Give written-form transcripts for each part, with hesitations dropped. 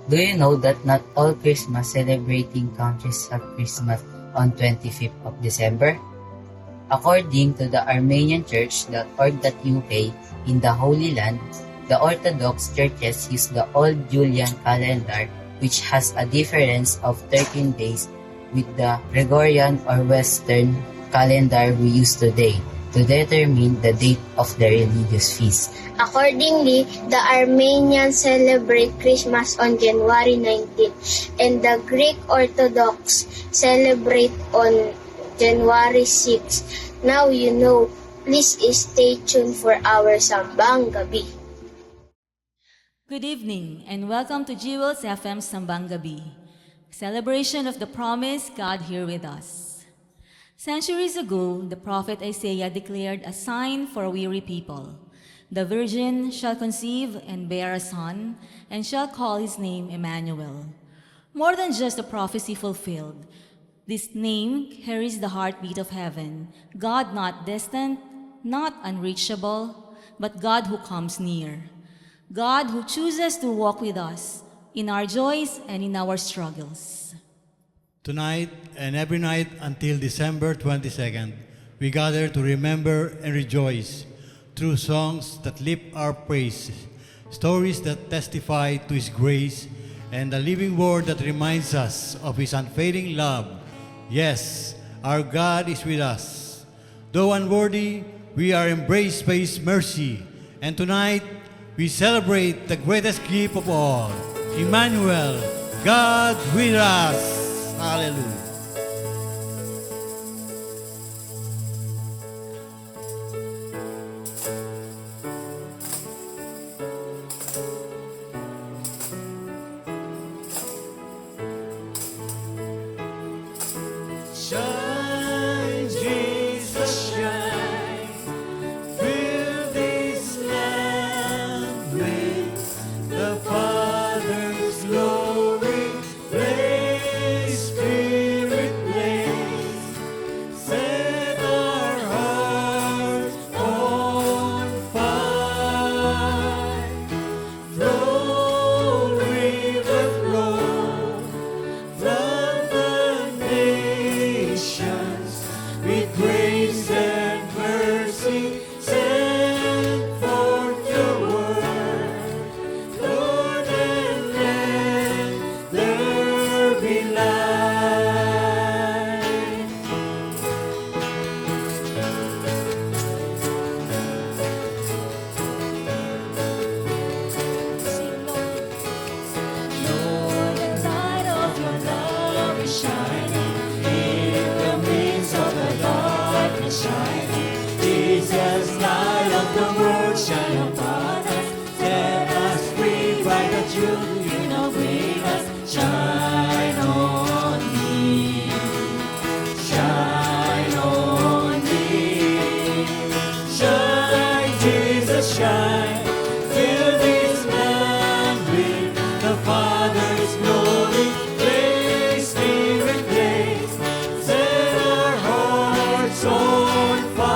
Do you know that not all Christmas celebrating countries have Christmas on 25th of December? According to the Armenian Church.org.uk, in the Holy Land, the Orthodox churches use the old Julian calendar, which has a difference of 13 days with the Gregorian or Western calendar we use today, to determine the date of the religious feast. Accordingly, the Armenians celebrate Christmas on January 19, and the Greek Orthodox celebrate on January 6. Now you know. Please stay tuned for our Sambang Gabi. Good evening and welcome to Jewels FM Sambang Gabi, celebration of the promise God here with us. Centuries ago, the prophet Isaiah declared a sign for weary people. The virgin shall conceive and bear a son, and shall call his name Emmanuel. More than just a prophecy fulfilled, this name carries the heartbeat of heaven, God not distant, not unreachable, but God who comes near. God who chooses to walk with us in our joys and in our struggles. Tonight and every night until December 22nd, we gather to remember and rejoice through songs that lift our praise, stories that testify to His grace, and a living word that reminds us of His unfailing love. Yes, our God is with us. Though unworthy, we are embraced by His mercy, and tonight we celebrate the greatest gift of all, Emmanuel, God with us. Hallelujah. Shine, Jesus, shine. Fill this land with the Father's glory. Blaze, Spirit, blaze. Set our hearts on fire. Flow, river, flow. Flood the nations with grace and mercy. Send forth your word, Lord, and let there be light. Lord, the light of your love is shining in the midst of the darkness shining. Jesus, light of the world, shine upon us. Set us free by the truth you know bring us. Shine on me, shine on me. Shine, Jesus, shine. Fill this land with the Father's glory. Blaze, Spirit, blaze. Set our hearts on fire.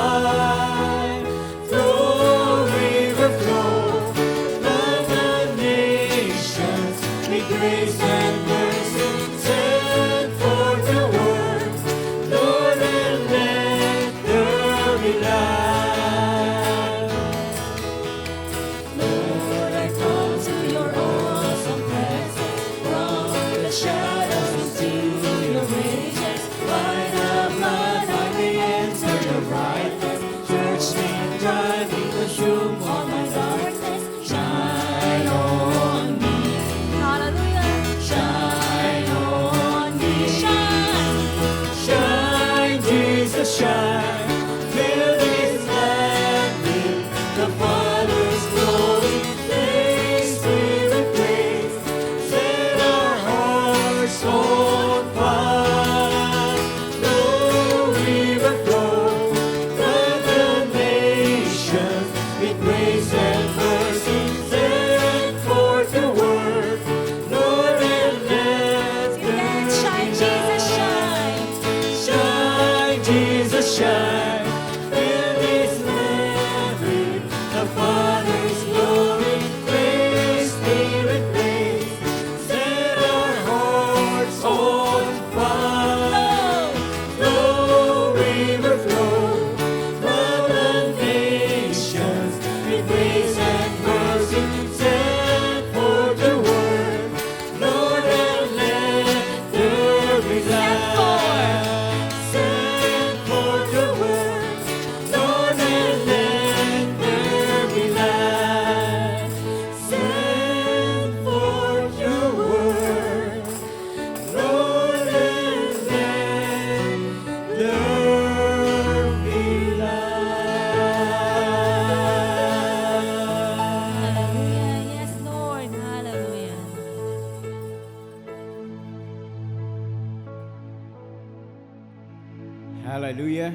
Hallelujah.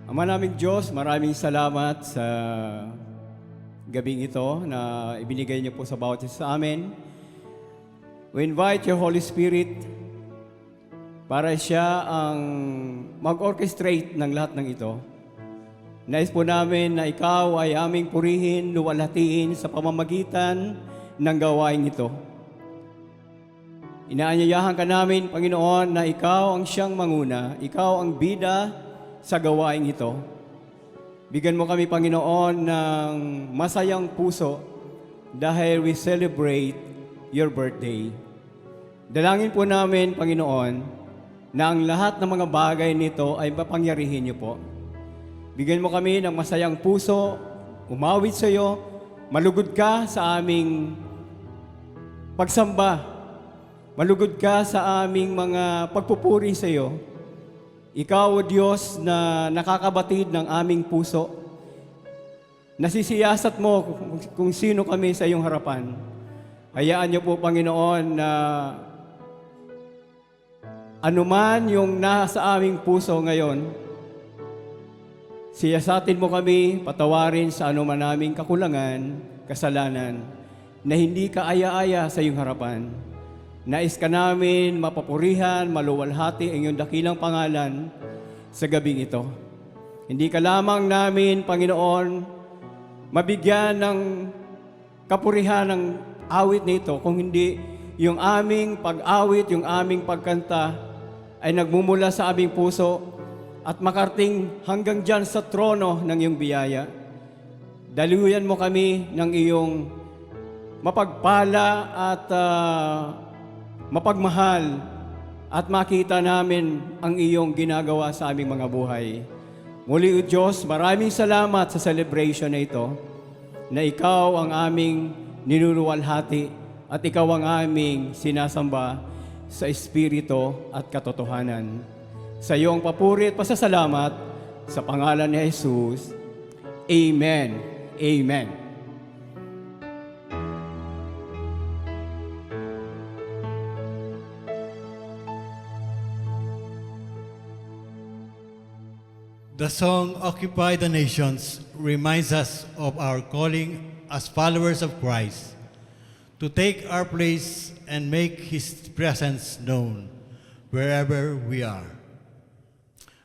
Ama naming Diyos, maraming salamat sa gabing ito na ibinigay niyo po sa bawat isa sa amin. We invite your Holy Spirit para siya ang mag-orchestrate ng lahat ng ito. Nais po namin na ikaw ay aming purihin, luwalhatiin sa pamamagitan ng gawain ito. Inaanyayahan ka namin, Panginoon, na ikaw ang siyang manguna, ikaw ang bida sa gawain ito. Bigyan mo kami, Panginoon, ng masayang puso dahil we celebrate your birthday. Dalangin po namin, Panginoon, na ang lahat ng mga bagay nito ay mapangyarihin niyo po. Bigyan mo kami ng masayang puso, umawit sa iyo, malugod ka sa aming pagsamba, malugod ka sa aming mga pagpupuri sa iyo. Ikaw, O Diyos, na nakakabatid ng aming puso, nasisiyasat mo kung sino kami sa iyong harapan. Hayaan niyo po, Panginoon, na anuman yung nasa aming puso ngayon, siyasatin mo kami, patawarin sa anuman naming kakulangan, kasalanan, na hindi ka aya-aya sa iyong harapan. Nais ka namin mapapurihan, maluwalhati ang iyong dakilang pangalan sa gabing ito. Hindi ka lamang namin, Panginoon, mabigyan ng kapurihan ng awit nito, kung hindi yung aming pag-awit, yung aming pagkanta ay nagmumula sa aming puso at makarating hanggang dyan sa trono ng iyong biyaya. Daluyan mo kami ng iyong mapagpala at mapagmahal at makita namin ang iyong ginagawa sa aming mga buhay. Muli, O Diyos, maraming salamat sa celebration na ito, na ikaw ang aming ninuluwalhati at ikaw ang aming sinasamba sa Espiritu at katotohanan. Sa iyong papuri at pasasalamat sa pangalan ni Jesus. Amen. Amen. The song Occupy the Nations reminds us of our calling as followers of Christ to take our place and make His presence known wherever we are.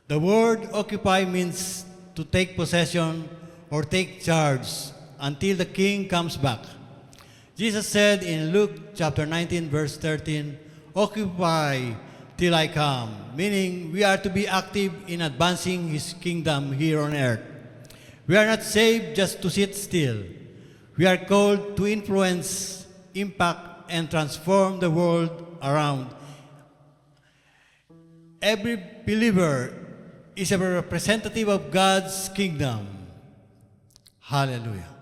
The word occupy means to take possession or take charge until the king comes back. Jesus said in Luke chapter 19 verse 13, "Occupy till I come," meaning we are to be active in advancing His kingdom here on earth. We are not saved just to sit still. We are called to influence, impact, and transform the world around. Every believer is a representative of God's kingdom. Hallelujah.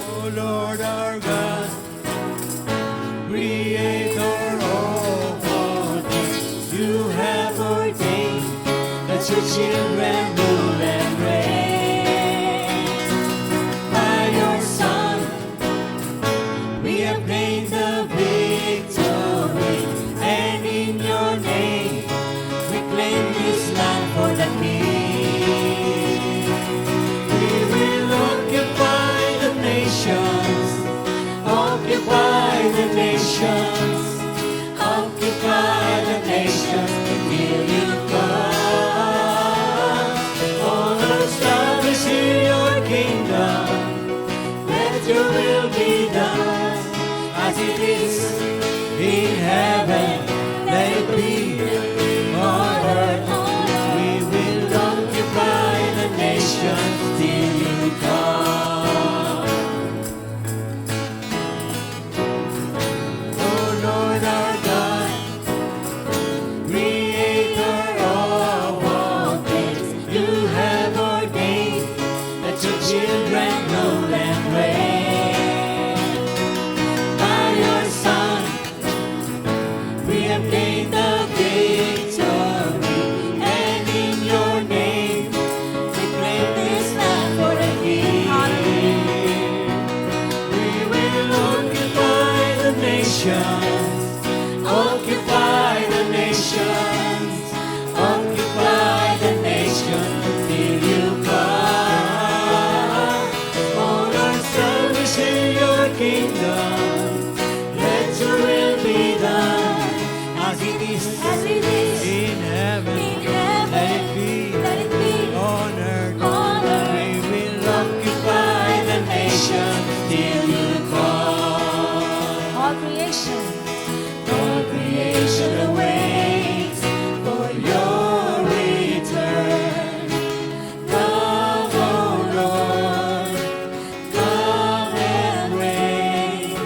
Oh Lord our God, Creator of all things, you have ordained that your children rule and reign. By your Son, we have gained the victory, and in your name, we claim this land for the King. We will occupy the nations, occupy the nations, occupy the nations until you come. Oh, establish your kingdom, let your will be done, as it is in heaven, let it be on earth. We will occupy the nations till you come. Oh Lord our God, Creator of all things, you have ordained that your children rule and reign. By your Son, nations, occupy the nations, occupy the nations until you come. All our service in your kingdom, let your will be done, as it is in heaven. Let it be on earth. We will occupy the nations till you come. All creation. All creation awaits for your return. Come, O Lord, come and reign.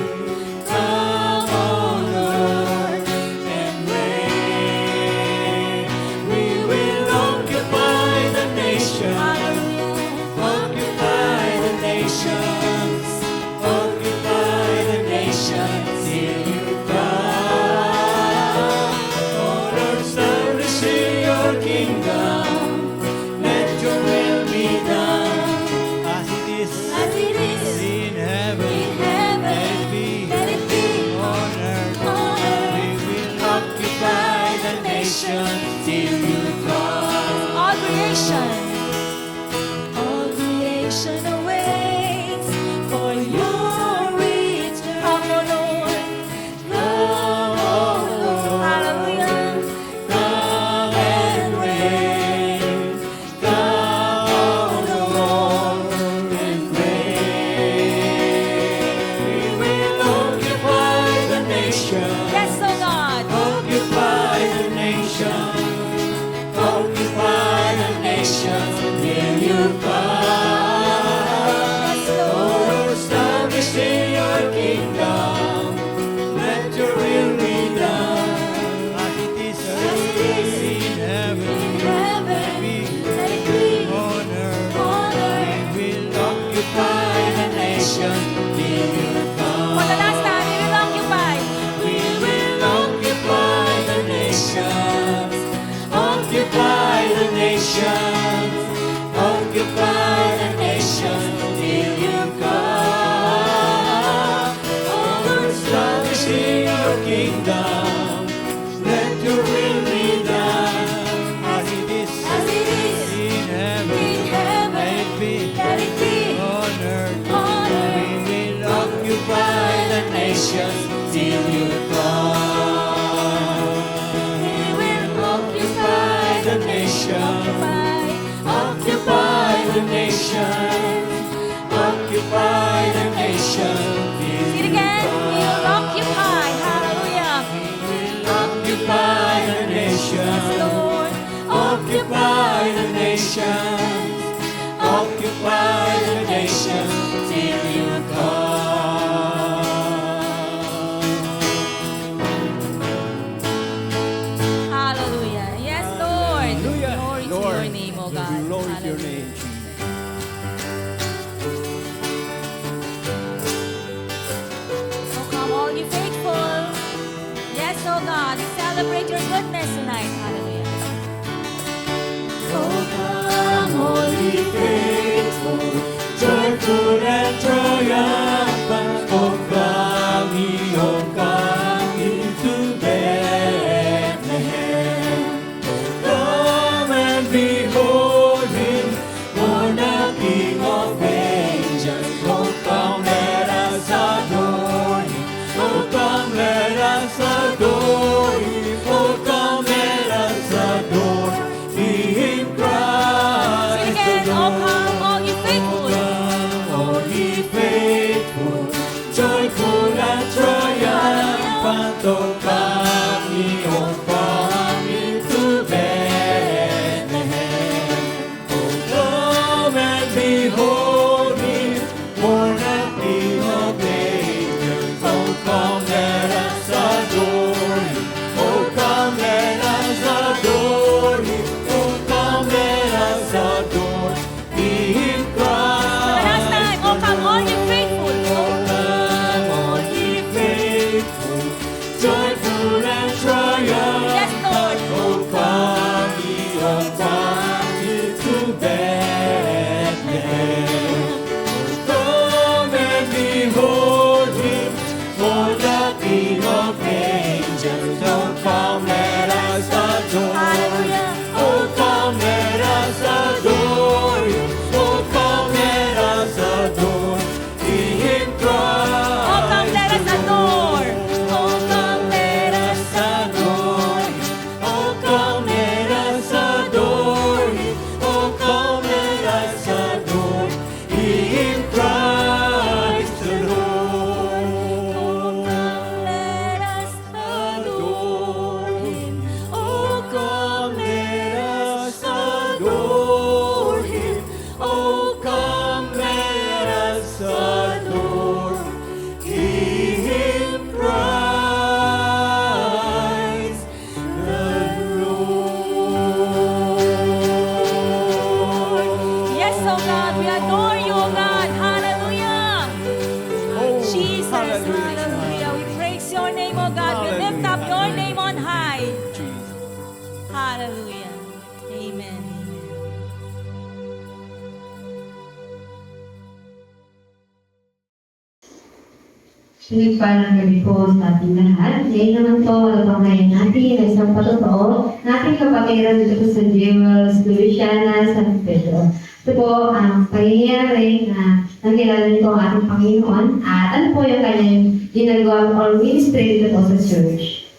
Come, O Lord, and reign. We will occupy the nations, occupy the nations, occupy the nations till you come. All our service in your kingdom, let your will be done, as it is in heaven. Let it be on earth. We will occupy the nations till you come. All creation. All creation awaits for your return. Come, O Lord. Come, O Lord. Hallelujah. Come and reign. Come, O Lord, and reign. We will occupy the nations. Yes, O God. Occupy the nations. Occupy the nations until you come. Yes, Lord. Oh, establish in your kingdom. Let your will be done, as it is in heaven. In heaven. Let it be On earth. on earth. We will occupy the nation till you come. For the last time, we will occupy. We will occupy the nations, occupy the nations, occupy the nations till you come. Oh, establish in your kingdom, let your will be done, as it is in heaven. In heaven. Let it be Let it be on earth. on earth. We will occupy the nations till you come. We will Occupy the nations, occupy the nations, occupy the nations till See it you again. We will come. occupy. Hallelujah. Occupy the Yes, nations, Lord. occupy the nations, occupy the nations till you come. Hallelujah. Yes, Lord. Hallelujah. Glory to Lord, your name, O God. glory to your Hallelujah. name, Jesus. Oh, come all you faithful. Yes, oh God, we celebrate your goodness tonight. Hallelujah. Oh, come, holy faithful, joyful and triumphant. Oh, come, ye, oh, come into Bethlehem. Oh, come and behold him, born a King of angels. Oh, come, let us adore him. Oh, come, let us adore him. Oh, come, let us adore him, Christ. Sing again. the Oh, Lord. come all you faithful. All ye faithful, joyful and triumphant, oh come ye, oh come into Bethlehem. Oh come and behold him, born a King of angels. Oh come, let us adore him. Oh come, let us adore him. Oh come, let us adore him, Christ. Last time. Oh, come all you faithful. Oh, come, all ye faithful, joyful your name, O God. We lift up your name on high. Hallelujah. Amen. Pinagpalang gabi po sa ating lahat. Ngayon naman po, napanghayan natin ang isang patotoo nating kapatiran dito po sa Jewels, Louisiana, San Pedro. Ito po ang pangyayari na nakilala niyo po ang ating Panginoon at ano po yung kanyang ginagawa or ministry dito po sa church.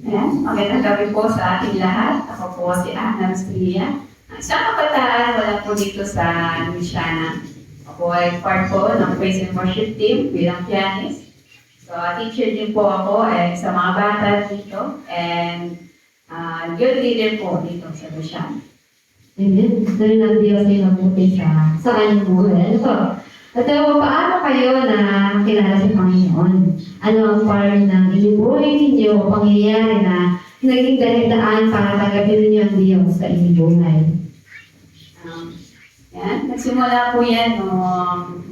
Ayan, magandang gabi po sa ating lahat. Ako po si Ana Rosalia. Isang kabataan wala po dito sa Louisiana. Ako ay part po ng praise and worship team bilang pianist. So, teacher din po ako sa mga bata dito and youth leader po dito sa Louisiana. Amen. Gusto rin ng Diyos ay mabuti sa kanyang buhay. Ano po? At paano kayo na nakilala sa Panginoon? Ano ang part ng inyong buhay ninyo o pangyayari na naging daan para tagapin ninyo ang Diyos sa inyong buhay? Yan, nagsimula po yan nung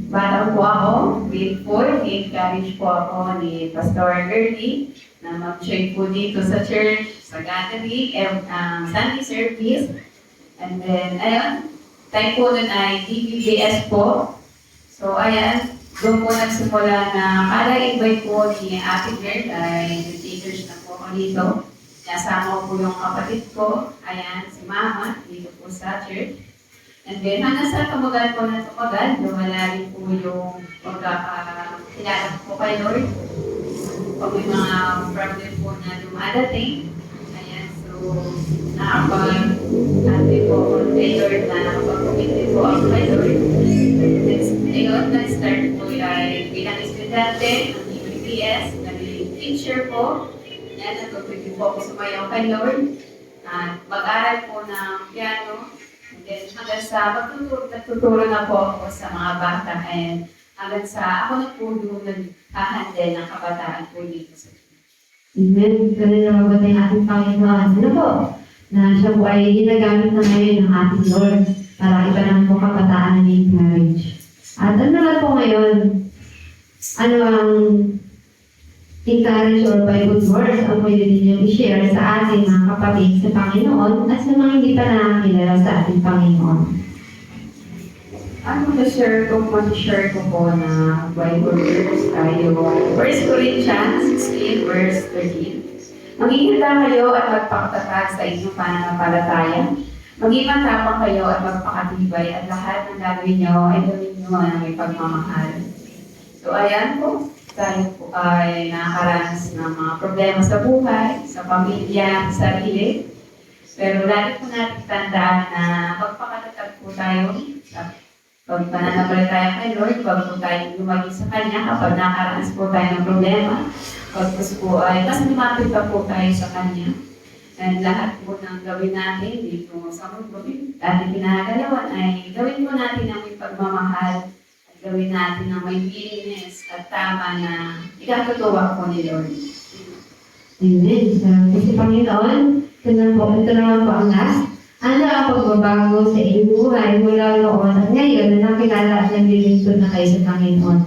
bata po ako, grade 4, encourage po ako ni Pastor Gertie na mag-join po dito sa church, sa gathering, Sunday service. And then, ayun, time po nun ay DBBS po. So, ayan, doon po nagsimula na kada invite po ni Ate Girl ay nag-takers na po ako dito. Nasama ko po yung kapatid ko, ayan, si Mama, dito po sa church. And then, hanggang sa tumagal po na tumagal, lumala rin po yung pagkakilala po kay Lord. Pag may mga problem po na dumadating. Ayan, so, nakapag-ate po ako kay Lord na nakapag-committed po ako kay Lord. Ngayon, na-start po ay bilang estudyante ng DBBS, naging teacher po. Ayan, natutunin po ako sumayaw kay Lord. At mag-aral po ng piano. And then, hanggang sa nagtuturo na po ako sa mga bata and hanggang sa ako na po yung nag-handle ng kabataan po dito sa Amen. Ganun na mabuti ang ating Panginoon. Ano po? Na siya po ay ginagamit na ngayon ng ating Lord para iba naman po kabataan na encourage. At ano naman po ngayon? Ano ang encourage or by good words ang pwede ninyong i-share sa ating mga kapatid sa Panginoon at sa mga hindi pa nakakilala sa ating Panginoon? Ano ma-share ko po na Bible verse tayo. 1 Corinthians 16 verse 13. Maging handa kayo at magpakatatag sa inyong pananampalataya. Maging matapang kayo at magpakatibay at lahat ng gagawin nyo ay gawin nyo na may pagmamahal. So ayan po, tayo po ay nakakaranas ng mga problema sa buhay, sa pamilya, sa sarili. Pero lagi po natin tandaan na magpakatatag po tayo sa pagpananampalataya kay Lord, wag po tayo lumagi sa Kanya kapag nakaranas po tayo ng problema. Pagpus po ay mas lumapit pa po tayo sa Kanya. And lahat po ng gawin natin dito sa mundo, ating pinagalawan ay gawin po natin ang may pagmamahal at gawin natin ang may willingness at tama na ikatutuwa po ni Lord. Amen. Kasi Panginoon, ito naman po ang last. Ano ang pagbabago sa iyong buhay mula noon at ngayon na nakilala at naglilingkod na kayo sa Panginoon?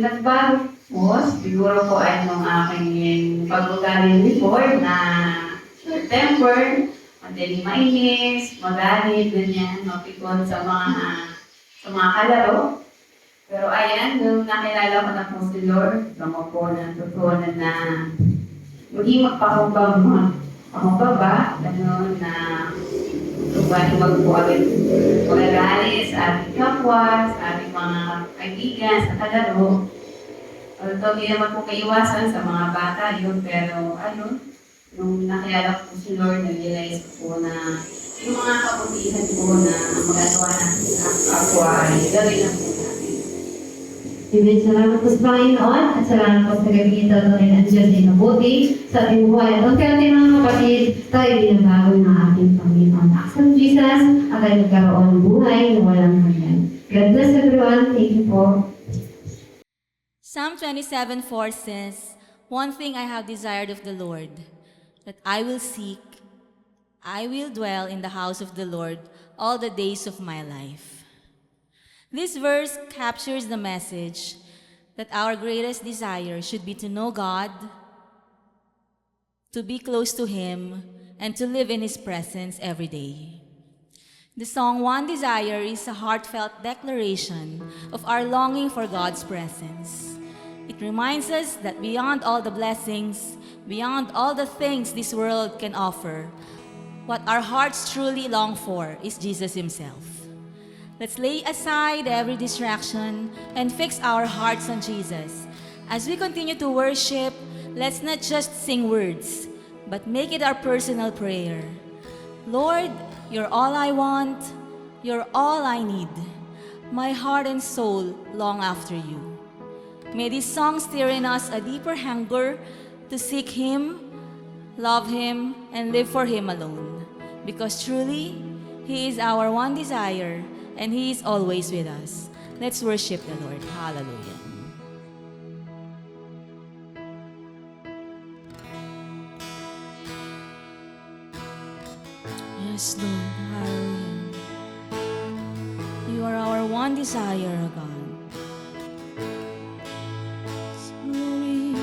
Nagbago po, siguro po ay nung aking pag-ugali before na short temper, madaling mainis, magalit, ganyan, mapikon sa mga kalaro. Pero ayan, nung nakilala ko na po si Lord, kamo po natutunan na maging magpakumbaba, gano'n na tuwag po agad pag-agali sa ating kapwa, sa ating mga kaibigan, sa kalaro. Although hindi naman po kaiwasan sa mga bata yun, pero nung nakilala ko si Lord, nag-realize ko po na yung mga kabutihan po na magagawa natin sa kapwa ay gawin lang po natin. Amen. Salamat po sa Panginoon at salamat po sa gabi ito rin ang Diyos ay mabuti sa ating buhay. At kaya ating mga kapatid, tayo binabago ng ating Panginoon. Accept Jesus at tayo nagkaroon ng buhay na walang hanggan. God bless everyone. Thank you po. Psalm 27:4 says, "One thing I have desired of the Lord, that I will seek, I will dwell in the house of the Lord all the days of my life." This verse captures the message that our greatest desire should be to know God, to be close to Him, and to live in His presence every day. The song One Desire is a heartfelt declaration of our longing for God's presence. It reminds us that beyond all the blessings, beyond all the things this world can offer, what our hearts truly long for is Jesus Himself. Let's lay aside every distraction and fix our hearts on Jesus. As we continue to worship, let's not just sing words, but make it our personal prayer. Lord, You're all I want, You're all I need. My heart and soul long after You. May this song stir in us a deeper hunger to seek Him, love Him, and live for Him alone. Because truly, He is our one desire, and He is always with us. Let's worship the Lord. Hallelujah. Yes, Lord. Hallelujah. You are our one desire, O God. Glory.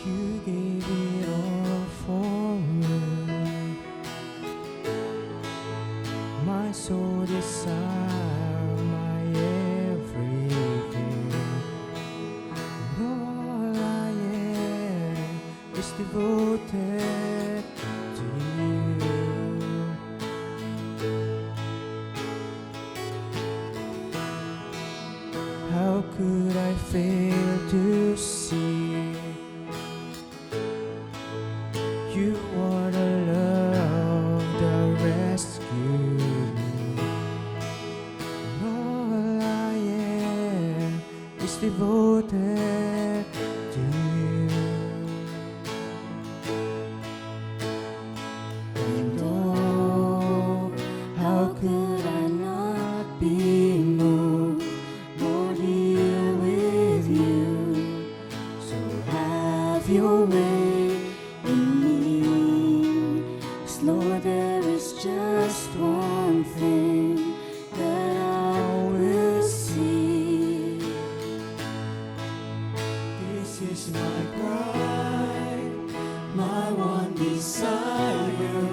You gave it all for me. My soul desire, my everything. All I am is devoted to you. How could I fail to see? You are the love that rescued me. All I am is devoted to you. And oh, how could I not be moved, Lord, here with you? So have your way in me. 'Cause Lord, there is just one thing that I will see. This is my cry, my one desire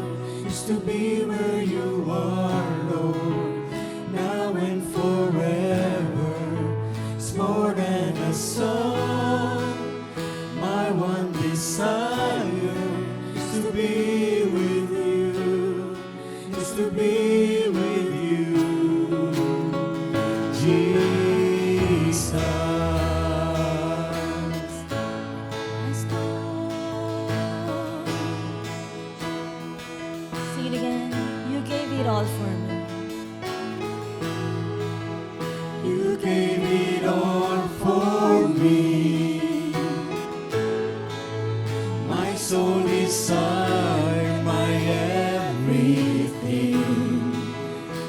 is to be where you are, Lord, now and forever. It's more than a song. My one desire is to be with you, is to be with you, Jesus. Yes, Lord. Sing it again. You gave it all for me. You gave it all for me. My soul desire, my everything,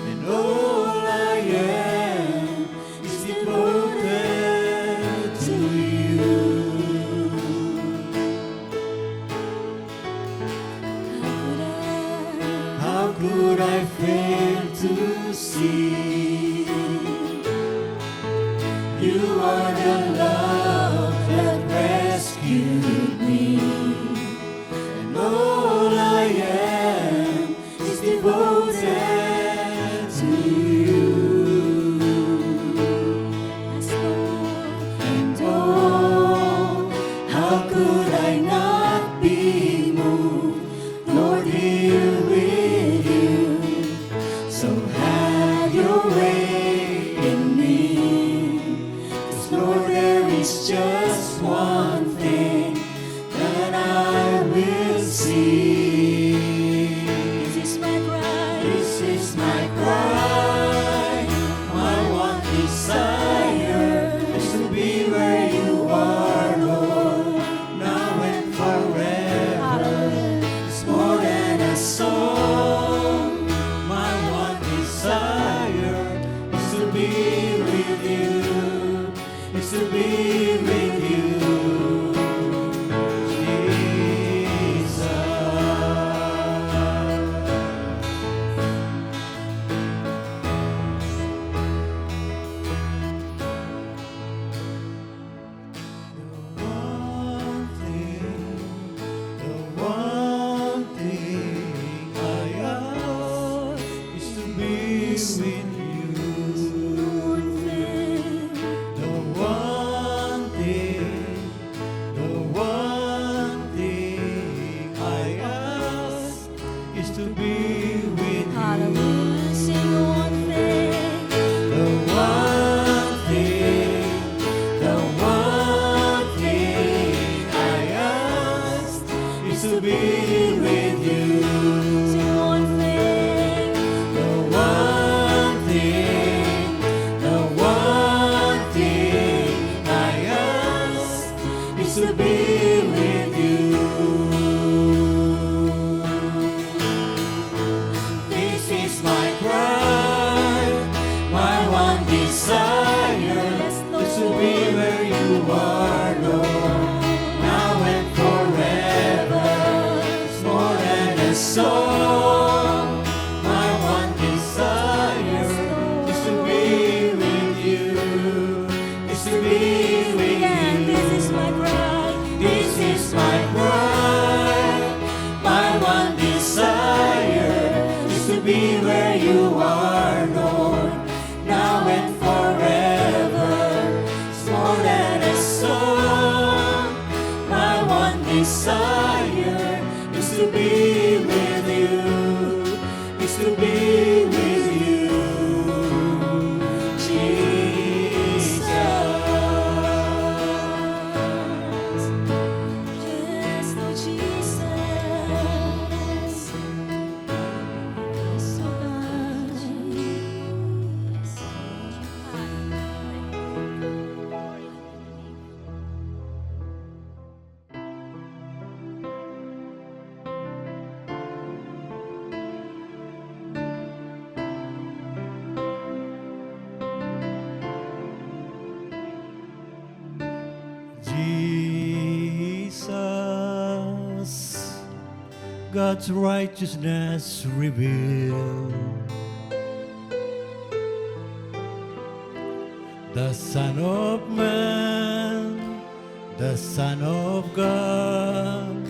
and all I am is devoted to you. How could I fail to see? You are the love that rescued me, and all I am is devoted to you. Yes, Lord. And oh, how could I not be moved, Lord, here with you? So have your way in me. 'Cause Lord, there is just one thing that I will see. This is my cry. This is my cry, my one desire is to be where you are, Lord, now and forever. It's more than a song. My one desire is to be with you, is to be with you, Jesus. The one thing I ask is to be with you. The one thing I ask is to be with you. Hallelujah. Sing one thing. The one thing I ask is to be with you. Sing one thing. The one thing I ask is to be with you. This is my cry, my one desire is to be where you are, Lord, now and forever. It's more than a song. My one desire is to be with you, is to be with And you. this is my cry. This is my cry, my one desire is to be where you are, Lord, now and forever. It's more than a song. My one desire is to be with you, is to be with you, Jesus. Yes, Lord Jesus. So much. Jesus, God's righteousness revealed. The Son of Man, the Son of God,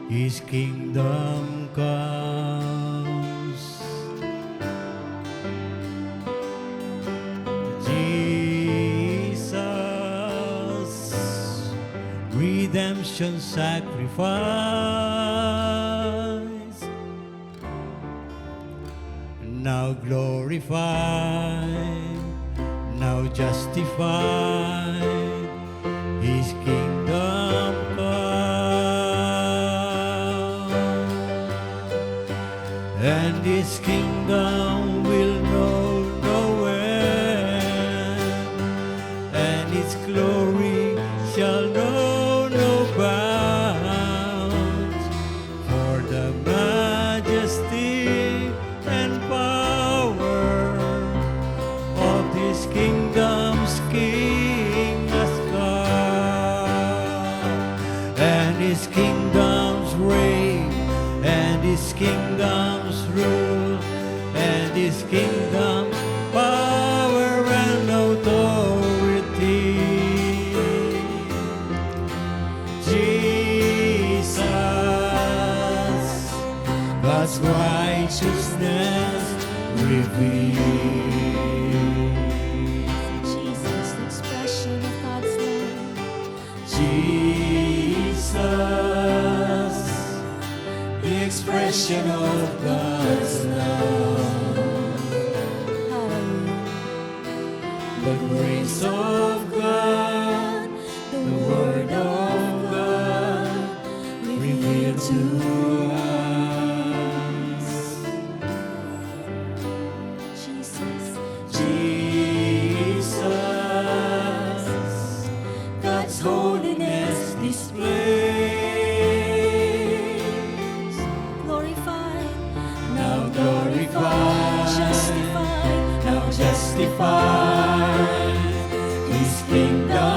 His kingdom comes. Jesus, redemption sacrifice, now glorified, now justified, His kingdom come, and His kingdom will know no end, and its glory shall know no bounds, for the majesty and power of this kingdom's King has come, and His kingdom's reign, and His kingdom's rule, and His kingdom's power and authority. Jesus, God's righteousness revealed. Jesus, the expression of God's love. Jesus, the expression of God's love. Hallelujah. The grace of God, the word of God, revealed to us. Jesus, Jesus, God's holiness displays. glorified, Now glorified, justified, now justified, His kingdom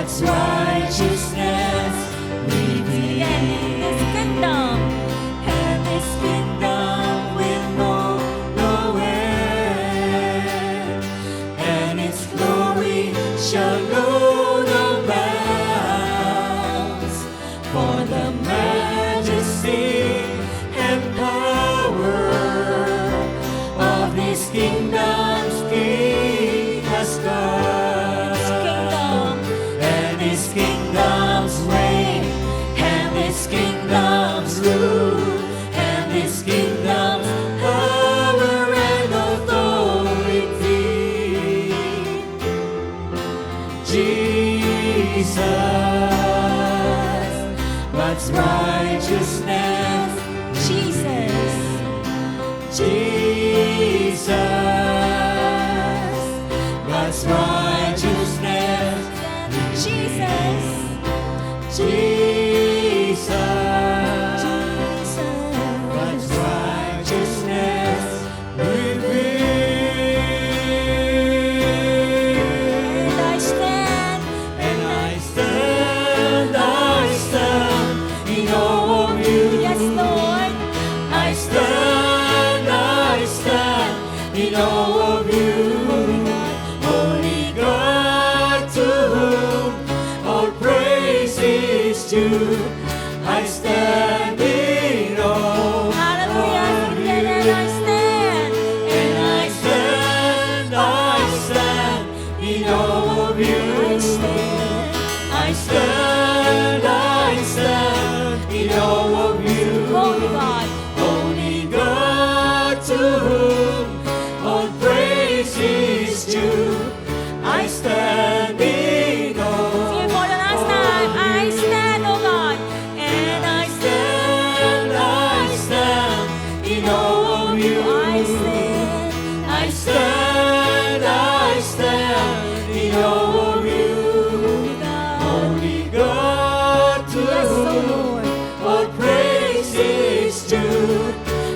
God's righteousness revealed. His kingdom, and His kingdom will know no end, and its glory shall know no bounds. For the majesty and power of His kingdom's King has come. His kingdom, and His kingdom's reign, and His kingdom's rule, and His kingdom's power and authority. Jesus, God's righteousness. Jesus, Jesus, God's righteousness. Jesus, Jesus, God's righteousness revealed. And I stand in awe of you. Yes, Lord. I stand in awe of you. Holy God, to whom all praise is due. I stand in awe. Hallelujah. And I stand. And I stand in awe of you. I stand in awe of you. Holy God, to whom all praise is due. I stand in awe. Sige po, the last time. I stand, oh God. And I stand in awe of you. I stand in awe of you. Holy God, to whom all praise is due.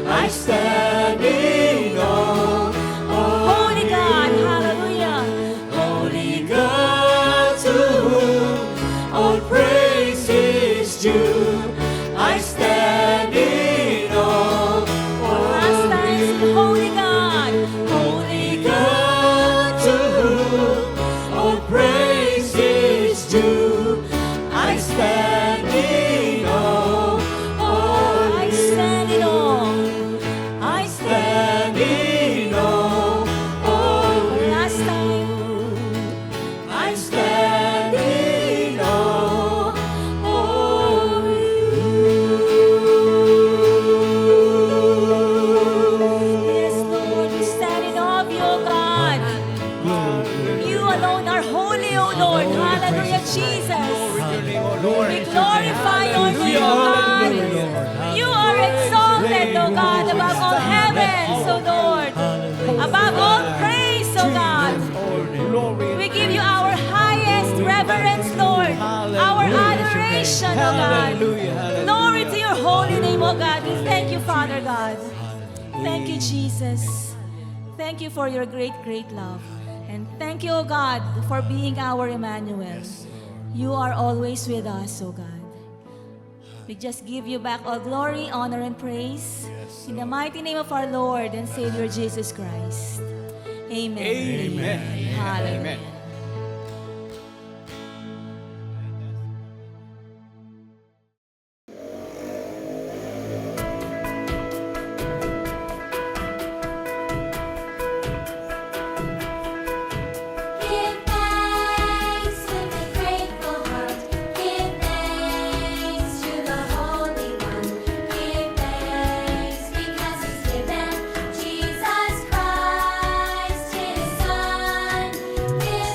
I stand in awe. Holy God, hallelujah. Holy God, to whom all praise is due. I stand in awe. Last time, Holy God, to whom all praise is due. I stand in awe. I stand in awe. I stand in awe. Last time, I stand in awe of you. Yes, Lord, we stand in awe of you, O God. You alone are holy, O Lord. Hallelujah, Jesus. We glorify your name, O God. You are exalted, O God, above all heavens, O Lord. Above all praise, O God. We give you our highest reverence, Lord. Our adoration, O God. Glory to your holy name, O God. We thank you, Father God. Thank you, Jesus. Thank you for your great, great love. And thank you, O God, for being our Emmanuel. You are always with us, O God. We just give you back all glory, honor, and praise. In the mighty name of our Lord and Savior Jesus Christ. Amen. Amen. Hallelujah. Amen. Give thanks with a grateful heart. Give thanks to the Holy One. Give thanks because He's given Jesus Christ, His Son. Give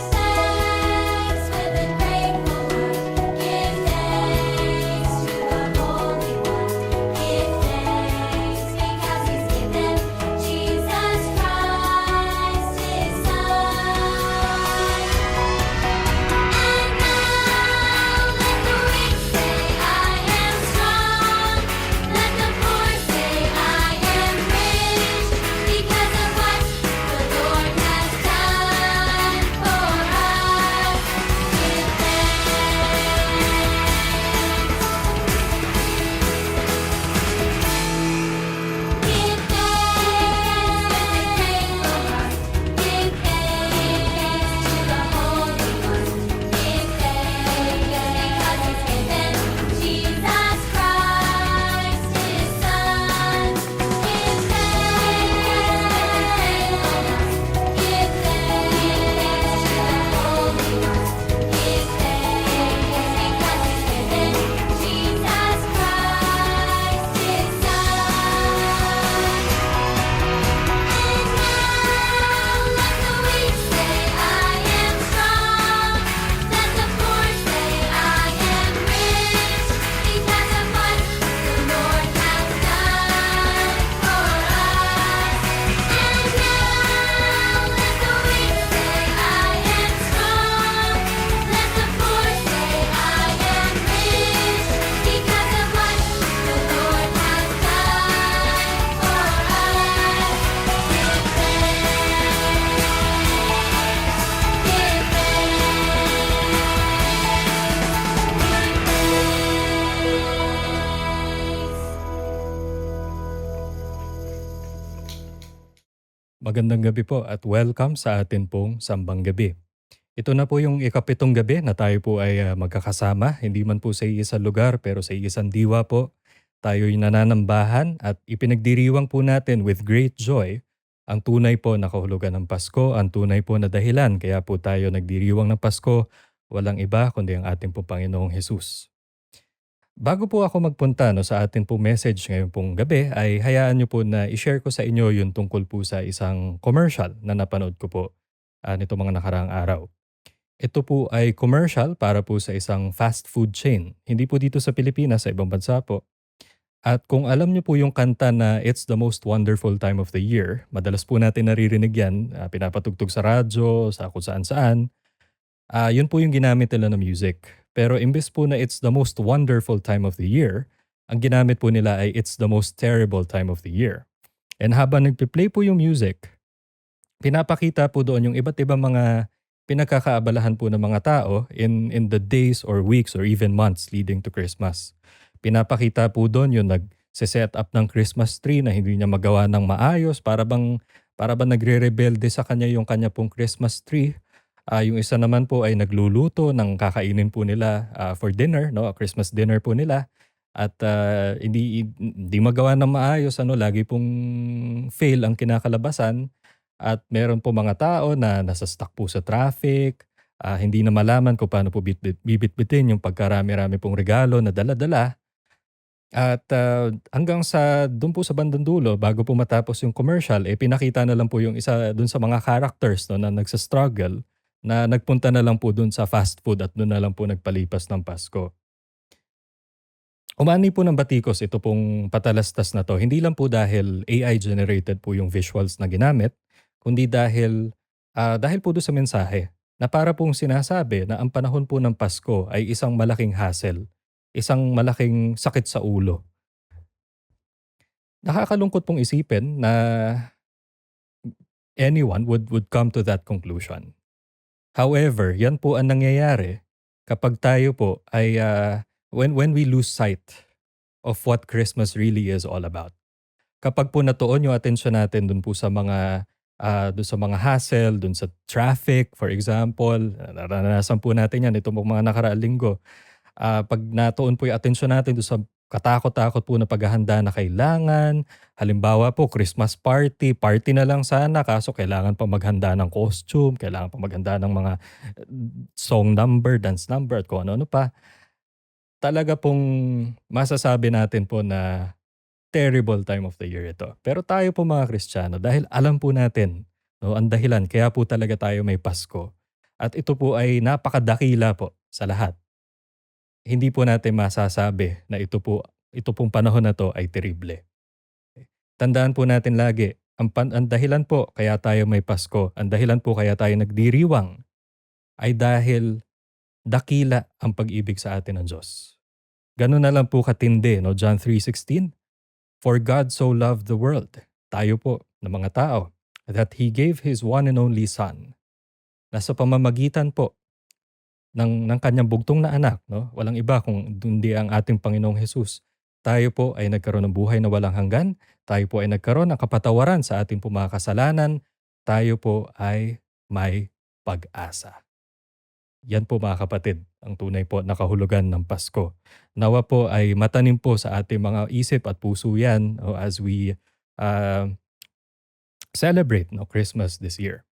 Magandang gabi po at welcome sa atin pong Sambang Gabi. Ito na po yung ikapitong gabi na tayo po ay magkakasama, hindi man po sa iisang lugar pero sa isang diwa po. Tayo'y nananambahan at ipinagdiriwang po natin with great joy ang tunay po na kahulugan ng Pasko, ang tunay po na dahilan kaya po tayo nagdiriwang ng Pasko, walang iba kundi ang ating pong Panginoong Hesus. Bago po ako magpunta sa atin pong message ngayon pong gabi ay hayaan niyo po na i-share ko sa inyo yung tungkol po sa isang commercial na napanood ko po nito mga nakaraang araw. Ito po ay commercial para po sa isang fast food chain. Hindi po dito sa Pilipinas, sa ibang bansa po. At kung alam niyo po yung kanta na It's the Most Wonderful Time of the Year, madalas po natin naririnig yan, pinapatugtog sa radyo, sa kung saan-saan. Yun po yung ginamit nila na music. Pero imbes po na It's the Most Wonderful Time of the Year, ang ginamit po nila ay It's the Most Terrible Time of the Year. And habang nagpe-play po yung music, pinapakita po doon yung iba't ibang mga pinagkakaabalahan po ng mga tao in the days or weeks or even months leading to Christmas. Pinapakita po doon yung nag-set up ng Christmas tree na hindi niya magawa ng maayos para bang nagre-rebelde sa kanya yung kanya pong Christmas tree. Yung isa naman po ay nagluluto ng kakainin po nila for dinner, no? Christmas dinner po nila. At hindi magawa ng maayos, lagi pong fail ang kinakalabasan. At meron po mga tao na nasa stuck po sa traffic, hindi na malaman kung paano po bibitbitin yung pagkarami-rami pong regalo na dala-dala. At hanggang sa doon po sa bandang dulo, bago po matapos yung commercial, pinakita na lang po yung isa doon sa mga characters na nagsa-struggle na nagpunta na lang po doon sa fast food at doon na lang po nagpalipas ng Pasko. Umani po ng batikos ito pong patalastas na to, hindi lang po dahil AI generated po yung visuals na ginamit, kundi dahil po doon sa mensahe na para pong sinasabi na ang panahon po ng Pasko ay isang malaking hassle, isang malaking sakit sa ulo. Nakakalungkot pong isipin na anyone would come to that conclusion. However, yan po ang nangyayari kapag tayo po ay when we lose sight of what Christmas really is all about. Kapag po natuon yung atensyon natin dun po sa mga hassle, dun sa traffic, for example, naranasan po natin yan itong mga nakaraang linggo. Pag natuon po yung atensyon natin dun sa katakot-takot po na paghahanda na kailangan, halimbawa po Christmas party na lang sana kaso kailangan pa maghanda ng costume, kailangan pa maghanda ng mga song number, dance number at kung ano-ano pa. Talaga pong masasabi natin po na terrible time of the year ito. Pero tayo po mga Kristiyano, dahil alam po natin ang dahilan, kaya po talaga tayo may Pasko. At ito po ay napakadakila po sa lahat. Hindi po natin masasabi na ito pong panahon na to ay terrible. Tandaan po natin lagi, ang dahilan po kaya tayo may Pasko, ang dahilan po kaya tayo nagdiriwang ay dahil dakila ang pag-ibig sa atin ng Diyos. Ganun na lang po katindi, John 3:16. For God so loved the world, tayo po na mga tao, that He gave His one and only Son, na sa pamamagitan po ng kanyang bugtong na anak, walang iba kung hindi ang ating Panginoong Hesus, tayo po ay nagkaroon ng buhay na walang hanggan, tayo po ay nagkaroon ng kapatawaran sa ating po mga kasalanan, tayo po ay may pag-asa. Yan po mga kapatid, ang tunay po na kahulugan ng Pasko. Nawa po ay matanim po sa ating mga isip at puso yan as we celebrate Christmas this year.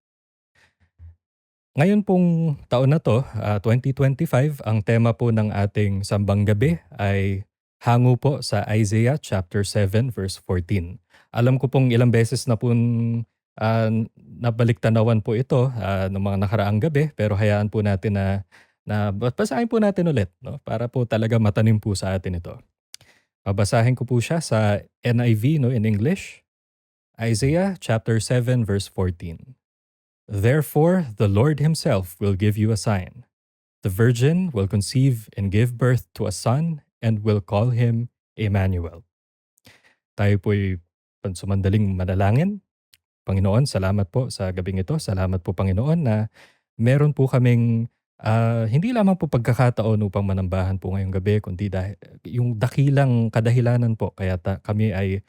Ngayon pong taon na to, 2025, ang tema po ng ating Sambang Gabi ay hango po sa Isaiah chapter 7 verse 14. Alam ko pong ilang beses na po nabaliktanawan po ito ng mga nakaraang gabi, pero hayaan po natin na basahin po natin ulit para po talaga matanim po sa atin ito. Babasahin ko po siya sa NIV in English. Isaiah chapter 7 verse 14. Therefore the Lord Himself will give you a sign. The virgin will conceive and give birth to a son and will call him Emmanuel. Tayo po'y pansumandaling manalangin. Panginoon, salamat po sa gabing ito. Salamat po Panginoon na meron po kaming hindi lamang po pagkakataon upang manambahan po ngayong gabi, kundi yung dakilang kadahilanan po kaya kami ay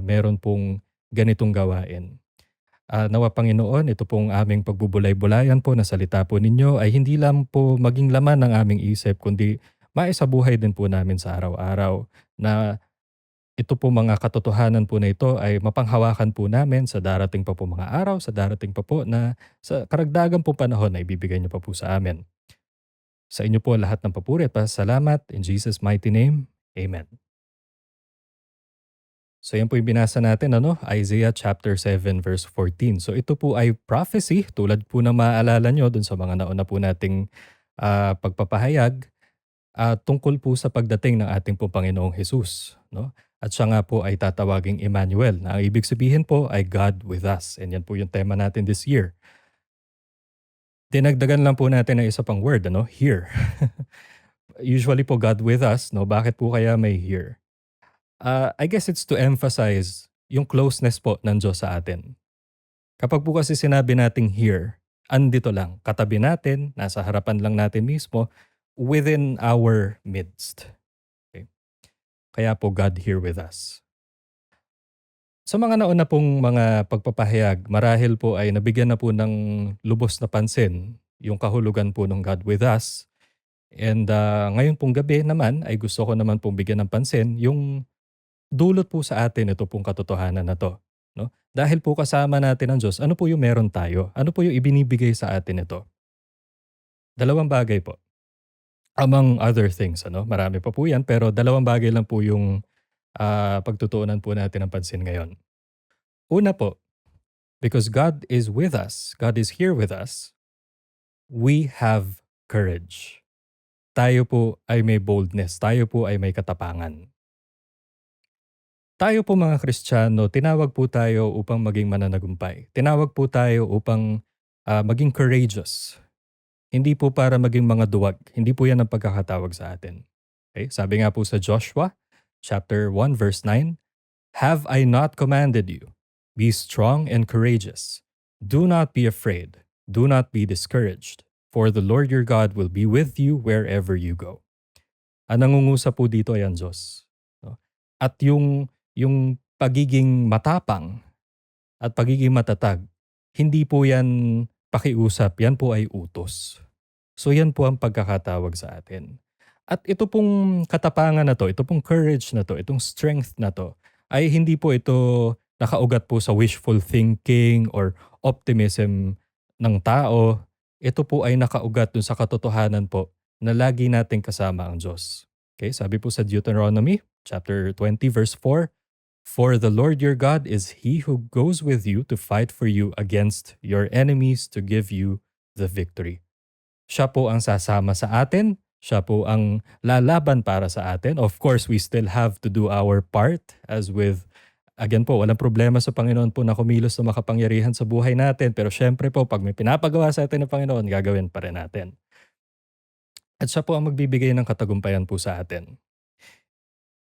meron pong ganitong gawain. Nawa Panginoon, ito pong aming pagbubulay-bulayan po na salita po ninyo ay hindi lang po maging laman ng aming isip, kundi maisabuhay din po namin sa araw-araw, na ito po mga katotohanan po na ito ay mapanghawakan po namin sa darating pa po mga araw, sa darating pa po na sa karagdagan po panahon na ibibigay niyo pa po sa amin. Sa inyo po lahat ng papuri at pasasalamat. In Jesus' mighty name, Amen. So yan po yung binasa natin, Isaiah chapter 7 verse 14. So ito po ay prophecy, tulad po na maaalala nyo dun sa mga nauna po nating pagpapahayag, tungkol po sa pagdating ng ating po Panginoong Jesus. No? At siya nga po ay tatawaging Emmanuel, na ang ibig sabihin po ay God with us. And yan po yung tema natin this year. Dinagdagan lang po natin ng isa pang word, here. Usually po God with us, bakit po kaya may here? I guess it's to emphasize yung closeness po ng Diyos sa atin. Kapag po kasi sinabi nating here, andito lang, katabi natin, nasa harapan lang natin mismo, within our midst. Okay? Kaya po God here with us. Sa mga nauna pong mga pagpapahayag, marahil po ay nabigyan na po ng lubos na pansin yung kahulugan po ng God with us. And ngayon pong gabi naman ay gusto ko naman pong bigyan ng pansin yung dulot po sa atin ito pong katotohanan na to. No? Dahil po kasama natin ang Diyos, ano po yung meron tayo? Ano po yung ibinibigay sa atin ito? Dalawang bagay po. Among other things, marami pa po yan, pero dalawang bagay lang po yung pagtutuunan po natin ng pansin ngayon. Una po, because God is with us, God is here with us, we have courage. Tayo po ay may boldness, tayo po ay may katapangan. Tayo po mga Kristiyano, tinawag po tayo upang maging mananagumpay. Tinawag po tayo upang maging courageous. Hindi po para maging mga duwag. Hindi po yan ang pagkakatawag sa atin. Okay? Sabi nga po sa Joshua, chapter 1, verse 9, "Have I not commanded you? Be strong and courageous. Do not be afraid. Do not be discouraged. For the Lord your God will be with you wherever you go." Ang nangungusap po dito ay ang Diyos. No? At yung pagiging matapang at pagiging matatag, hindi po yan pakiusap, yan po ay utos. So yan po ang pagkakatawag sa atin. At ito pong katapangan na to, ito pong courage na to, itong strength na to, ay hindi po ito nakaugat po sa wishful thinking or optimism ng tao. Ito po ay nakaugat dun sa katotohanan po na lagi nating kasama ang Diyos. Okay, sabi po sa Deuteronomy chapter 20 verse 4, "For the Lord your God is He who goes with you to fight for you against your enemies to give you the victory." Siya po ang sasama sa atin. Siya po ang lalaban para sa atin. Of course, we still have to do our part as with, again po, walang problema sa Panginoon po na kumilos na makapangyarihan sa buhay natin. Pero syempre po, pag may pinapagawa sa atin ng Panginoon, gagawin pa rin natin. At siya po ang magbibigay ng katagumpayan po sa atin.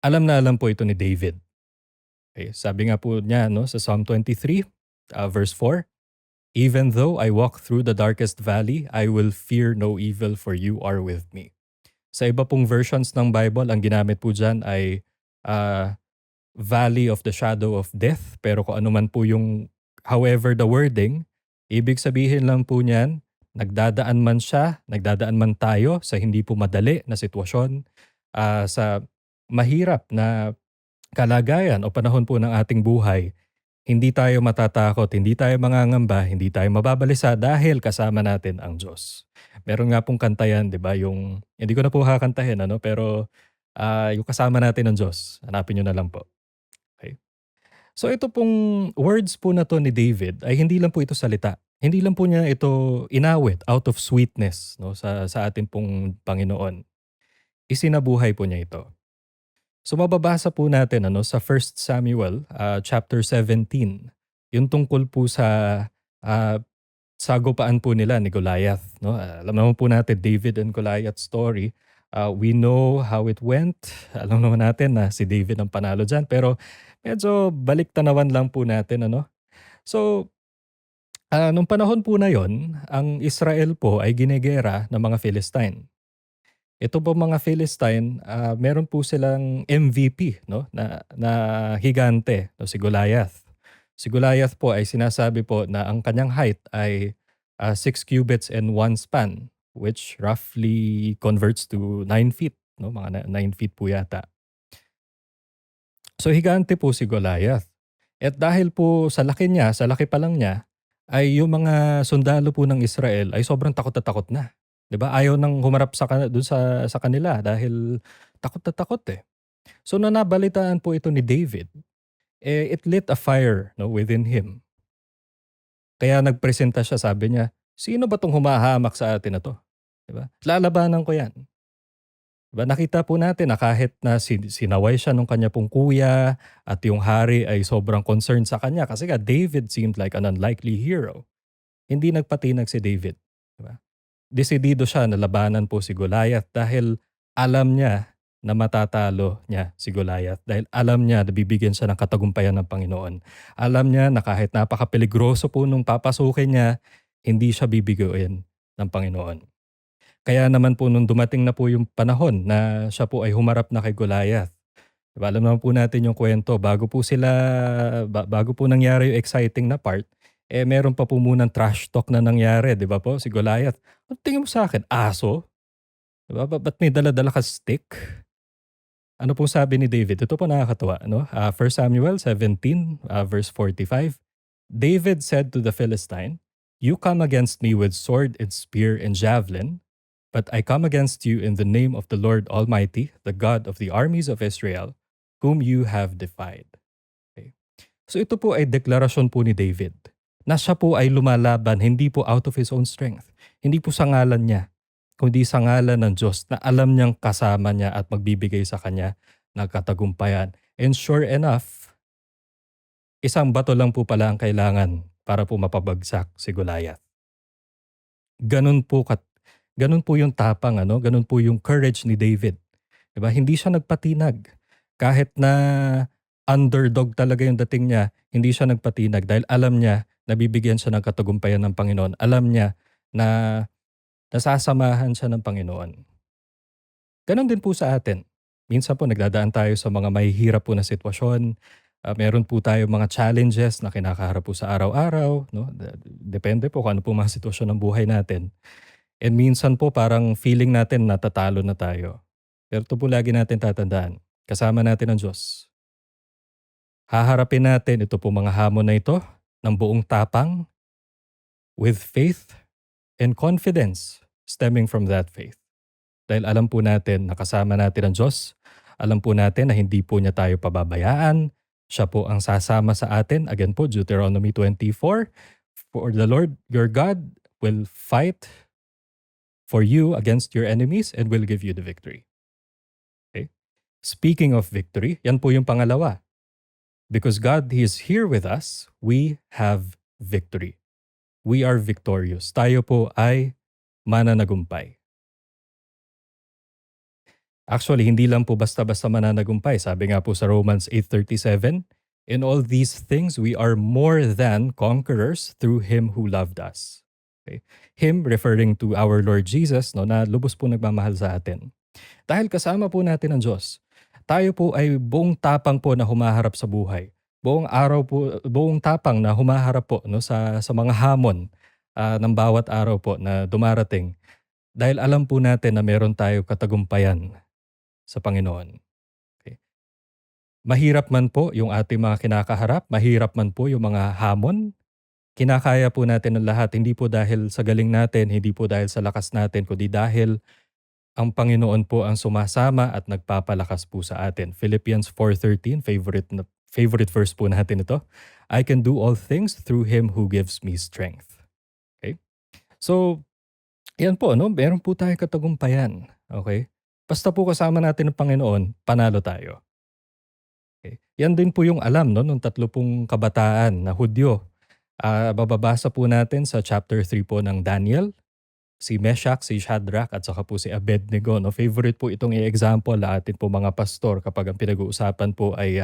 Alam na alam po ito ni David. Okay, sabi nga po niya sa Psalm 23, verse 4, "Even though I walk through the darkest valley, I will fear no evil, for you are with me." Sa iba pong versions ng Bible, ang ginamit po dyan ay valley of the shadow of death. Pero kung ano man po yung, however the wording, ibig sabihin lang po niyan, nagdadaan man siya, nagdadaan man tayo sa hindi po madali na sitwasyon, sa mahirap na kalagayan o panahon po ng ating buhay, hindi tayo matatakot, hindi tayo mangangamba, hindi tayo mababalisa dahil kasama natin ang Diyos. Meron nga pong kantayan, di ba? Yung, hindi ko na po kakantahin, pero yung kasama natin ang Diyos. Hanapin nyo na lang po. Okay? So ito pong words po na to ni David ay hindi lang po ito salita. Hindi lang po niya ito inawit out of sweetness sa atin pong Panginoon. Isinabuhay po niya ito. So mababasa po natin sa 1 Samuel chapter 17, yung tungkol po sa sagupaan po nila ni Goliath. Alam naman po natin David and Goliath story. We know how it went. Alam naman natin na si David ang panalo dyan. Pero medyo balik-tanawan lang po natin. So nung panahon po na yon, ang Israel po ay ginegera ng mga Philistine. Ito po mga Philistine, meron po silang MVP na higante, si Goliath. Si Goliath po ay sinasabi po na ang kanyang height ay 6 cubits and 1 span, which roughly converts to 9 feet. No? Mga 9 feet po yata. So higante po si Goliath. At dahil po sa laki niya, sa laki pa lang niya, ay yung mga sundalo po ng Israel ay sobrang takot na takot na. 'Di ba? Ayaw nang humarap dun sa kanila dahil takot na takot eh. So nung nabalitaan po ito ni David, it lit a fire, no, within him. Kaya nagpresenta siya, sabi niya, sino ba tong humahamak sa atin na to? 'Di ba? Lalabanan ko yan. Diba, nakita po natin na kahit na sinaway siya nung kanya pong kuya at yung hari ay sobrang concerned sa kanya kasi nga David seemed like an unlikely hero. Hindi nagpatinag si David. Diba? Desidido siya na labanan po si Goliath dahil alam niya na matatalo niya si Goliath. Dahil alam niya na bibigyan siya ng katagumpayan ng Panginoon. Alam niya na kahit napakapeligroso po nung papasukin niya, hindi siya bibiguin ng Panginoon. Kaya naman po nung dumating na po yung panahon na siya po ay humarap na kay Goliath. Diba, alam naman po natin yung kwento, bago po nangyari yung exciting na part, meron pa po munang trash talk na nangyari, di ba po, si Goliath. Ano tingin mo sa akin? Aso? Diba, ba't may dala-dala ka stick? Ano pong sabi ni David? Ito po nakakatawa, no? 1 Samuel 17, verse 45. David said to the Philistine, "You come against me with sword and spear and javelin, but I come against you in the name of the Lord Almighty, the God of the armies of Israel, whom you have defied." Okay. So ito po ay deklarasyon po ni David na siya po ay lumalaban hindi po out of his own strength. Hindi po sa ngalan niya, kundi sa ngalan ng Diyos na alam niyang kasama niya at magbibigay sa kanya ng katagumpayan. And sure enough, isang bato lang po pala ang kailangan para po mapabagsak si Goliath. Ganun po yung tapang, ganun po yung courage ni David. Diba? Hindi siya nagpatinag. Kahit na underdog talaga yung dating niya, hindi siya nagpatinag dahil alam niya na bibigyan siya ng katagumpayan ng Panginoon. Alam niya na nasasamahan siya ng Panginoon. Ganon din po sa atin. Minsan po nagdadaan tayo sa mga mahihirap po na sitwasyon. Meron po tayo mga challenges na kinakaharap po sa araw-araw. No? Depende po kung ano po mga sitwasyon ng buhay natin. And minsan po parang feeling natin natatalo na tayo. Pero ito po lagi natin tatandaan. Kasama natin ang Diyos. Haharapin natin ito po mga hamon na ito ng buong tapang, with faith and confidence stemming from that faith. Dahil alam po natin na kasama natin ang Diyos. Alam po natin na hindi po niya tayo pababayaan. Siya po ang sasama sa atin. Again po, Deuteronomy 24. For the Lord your God will fight for you against your enemies and will give you the victory. Okay? Speaking of victory, yan po yung pangalawa. Because God is here with us, we have victory. We are victorious. Tayo po ay mananagumpay. Actually, hindi lang po basta-basta mananagumpay. Sabi nga po sa Romans 8:37, "In all these things we are more than conquerors through Him who loved us." Okay? Him referring to our Lord Jesus, no, na lubos po nagmamahal sa atin. Dahil kasama po natin ang Diyos, tayo po ay buong tapang po na humaharap sa buhay. Buong tapang na humaharap po, no, sa mga hamon ng bawat araw po na dumarating. Dahil alam po natin na meron tayo katagumpayan sa Panginoon. Okay. Mahirap man po yung ating mga kinakaharap, mahirap man po yung mga hamon, kinakaya po natin ang lahat, hindi po dahil sa galing natin, hindi po dahil sa lakas natin, kundi dahil ang Panginoon po ang sumasama at nagpapalakas po sa atin. Philippians 4:13, favorite verse po natin ito. "I can do all things through Him who gives me strength." Okay? So, yan po, no? Meron po tayong katagumpayan. Okay? Basta po kasama natin ang Panginoon, panalo tayo. Okay? Yan din po yung alam, no, nung 30 kabataan na Hudyo. Bababasa po natin sa chapter 3 po ng Daniel. Si Meshach, si Shadrach, at saka po si Abednego. No? Favorite po itong i-example na atin po mga pastor kapag ang pinag-uusapan po ay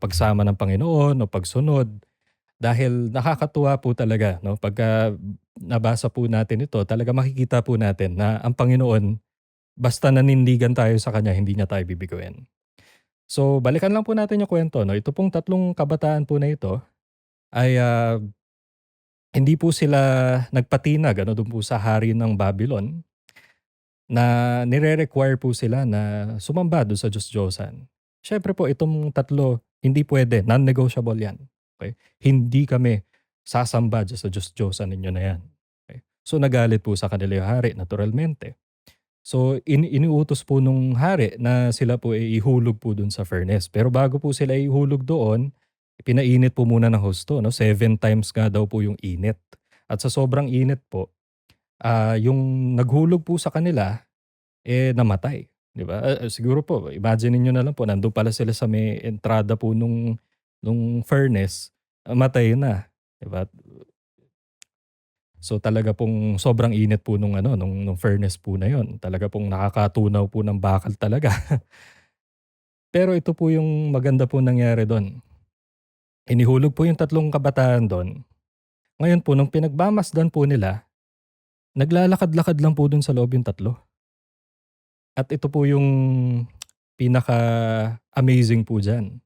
pagsama ng Panginoon o pagsunod. Dahil nakakatuwa po talaga. No? Pagka nabasa po natin ito, talaga makikita po natin na ang Panginoon, basta nanindigan tayo sa Kanya, hindi niya tayo bibiguin. So balikan lang po natin yung kwento. No? Ito pong 3 kabataan po na ito, ay hindi po sila nagpatinag doon po sa hari ng Babylon na nire-require po sila na sumamba doon sa Diyos-Diyosan. Siyempre po itong tatlo, hindi pwede, non-negotiable yan. Okay? Hindi kami sasamba dyan sa Diyos-Diyosan ninyo na yan. Okay? So nagalit po sa kanila yung hari, naturalmente. So iniutos po nung hari na sila po ay ihulog po doon sa furnace. Pero bago po sila ihulog doon, pinainit po muna ng husto. 7 times nga daw po yung init. At sa sobrang init po, yung naghulog po sa kanila, namatay. Di ba? Siguro po, imagine niyo na lang po, nandun pala sila sa may entrada po nung furnace, matay na. Di ba? So talaga pong sobrang init po nung furnace po na yon. Talaga pong nakakatunaw po ng bakal talaga. Pero ito po yung maganda po nangyari doon. Inihulog po yung 3 kabataan doon. Ngayon po, nung pinagmamasdan po nila, naglalakad-lakad lang po doon sa loob yung 3. At ito po yung pinaka-amazing po dyan.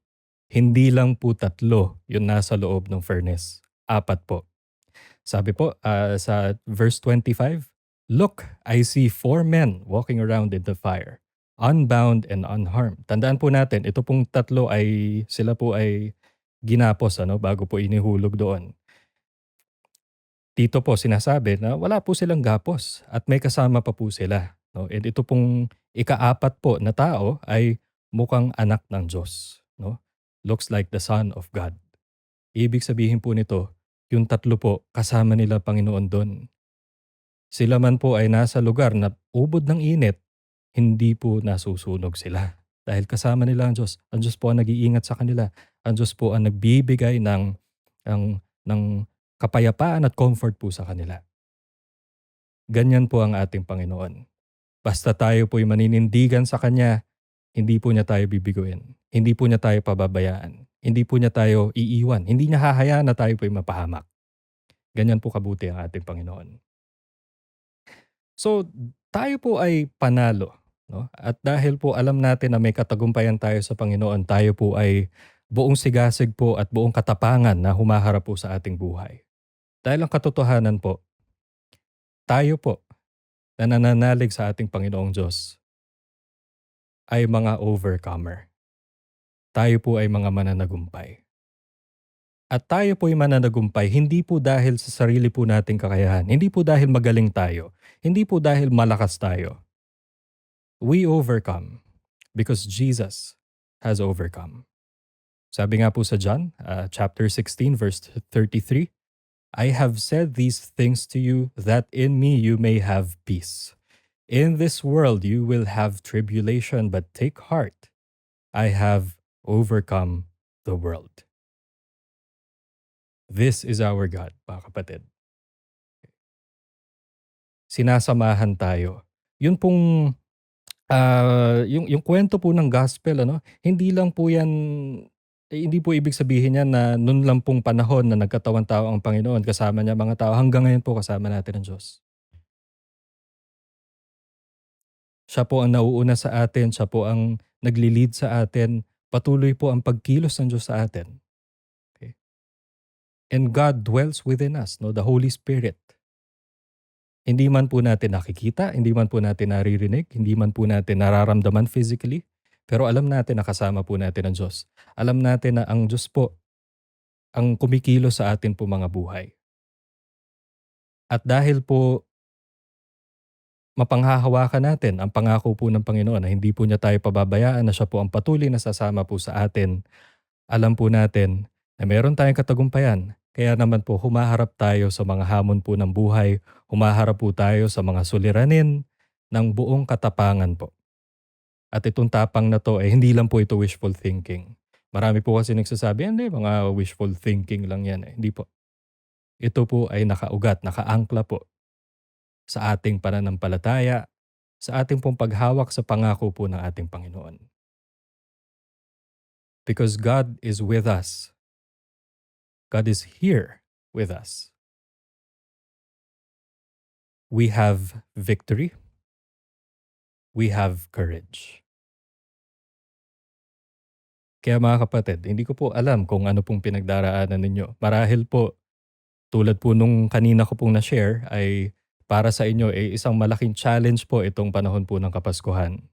Hindi lang po 3 yung nasa loob ng furnace. 4 po. Sabi po sa verse 25, "Look, I see 4 men walking around in the fire, unbound and unharmed." Tandaan po natin, ito pong 3 sila po ay ginapos bago po inihulog doon. Dito po sinasabi na wala po silang gapos at may kasama pa po sila. No? And ito pong ika-4 po na tao ay mukhang anak ng Diyos. No? Looks like the Son of God. Ibig sabihin po nito, yung 3 po kasama nila Panginoon doon. Sila man po ay nasa lugar na ubod ng init, hindi po nasusunog sila. Dahil kasama nila ang Diyos. Ang Diyos po ang nag-iingat sa kanila. Ang Diyos po ang nagbibigay ng kapayapaan at comfort po sa kanila. Ganyan po ang ating Panginoon. Basta tayo po'y maninindigan sa Kanya, hindi po niya tayo bibiguin. Hindi po niya tayo pababayaan. Hindi po niya tayo iiwan. Hindi niya hahayaan na tayo po'y mapahamak. Ganyan po kabuti ang ating Panginoon. So, tayo po ay panalo. No? At dahil po alam natin na may katagumpayan tayo sa Panginoon, tayo po ay buong sigasig po at buong katapangan na humaharap po sa ating buhay. Dahil ang katotohanan po, tayo po na nananalig sa ating Panginoong Diyos ay mga overcomer. Tayo po ay mga mananagumpay. At tayo po ay mananagumpay hindi po dahil sa sarili po nating kakayahan, hindi po dahil magaling tayo, hindi po dahil malakas tayo. We overcome because Jesus has overcome. Sabi nga po sa John, chapter 16, verse 33, "I have said these things to you that in me you may have peace. In this world you will have tribulation, but take heart. I have overcome the world." This is our God, mga kapatid. Sinasamahan tayo. Yun pong, yung kwento po ng gospel, hindi lang po yan, hindi po ibig sabihin yan na nun lang pong panahon na nagkatawang tao ang Panginoon, kasama niya mga tao. Hanggang ngayon po kasama natin ang Diyos. Siya po ang nauuna sa atin, siya po ang nagli-lead sa atin, patuloy po ang pagkilos ng Diyos sa atin. Okay? And God dwells within us, the Holy Spirit. Hindi man po natin nakikita, hindi man po natin naririnig, hindi man po natin nararamdaman physically, pero alam natin na kasama po natin ang Diyos. Alam natin na ang Diyos po ang kumikilos sa atin po mga buhay. At dahil po mapanghahawakan natin ang pangako po ng Panginoon na hindi po niya tayo pababayaan, na siya po ang patuloy na sasama po sa atin, alam po natin na meron tayong katagumpayan. Kaya naman po humaharap tayo sa mga hamon po ng buhay, humaharap po tayo sa mga suliranin ng buong katapangan po. At itong tapang na to hindi lang po ito wishful thinking. Marami po kasi nagsasabi, hindi, mga wishful thinking lang yan. Hindi po. Ito po ay nakaugat, nakaangkla po sa ating pananampalataya, sa ating pong paghawak sa pangako po ng ating Panginoon. Because God is with us. God is here with us. We have victory. We have courage. Kaya mga kapatid, hindi ko po alam kung ano pong pinagdaraanan ninyo. Marahil po, tulad po nung kanina ko pong na-share, ay para sa inyo ay isang malaking challenge po itong panahon po ng Kapaskuhan.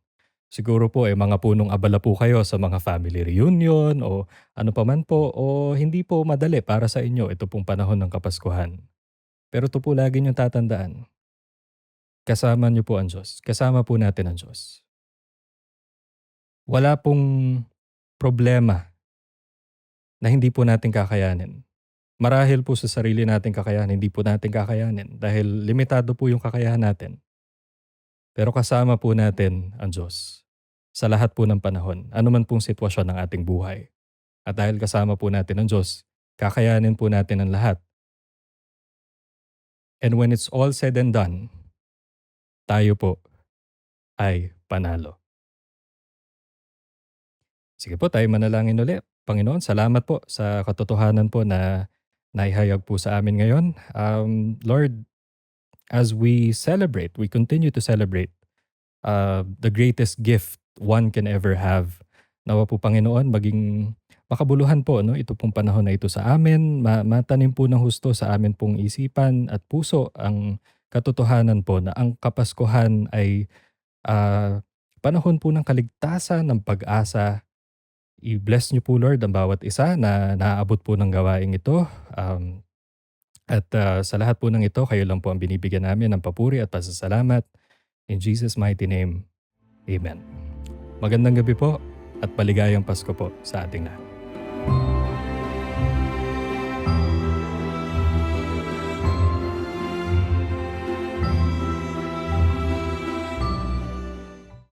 Siguro po ay mga punong abala po kayo sa mga family reunion o ano pa man po o hindi po madali para sa inyo ito pong panahon ng Kapaskuhan. Pero ito po lagi niyong tatandaan. Kasama niyo po ang Diyos. Kasama po natin ang Diyos. Wala pong problema na hindi po natin kakayanin. Marahil po sa sarili natin kakayanin, hindi po natin kakayanin dahil limitado po yung kakayahan natin. Pero kasama po natin ang Diyos sa lahat po ng panahon, anuman pong sitwasyon ng ating buhay. At dahil kasama po natin ang Diyos, kakayanin po natin ang lahat. And when it's all said and done, tayo po ay panalo. Sige po, tayo manalangin ulit. Panginoon, salamat po sa katotohanan po na naihayag po sa amin ngayon. Lord, as we celebrate, we continue to celebrate the greatest gift one can ever have. Nawa po Panginoon, maging makabuluhan po ito pong panahon na ito sa amin, matanim po ng husto sa amin pong isipan at puso ang katotohanan po na ang Kapaskuhan ay panahon po ng kaligtasan, ng pag-asa. I-bless niyo po Lord ang bawat isa na naaabot po ng gawaing ito. At sa lahat po ng ito, kayo lang po ang binibigyan namin ng papuri at pasasalamat. In Jesus' mighty name, Amen. Magandang gabi po at maligayang Pasko po sa ating lahat.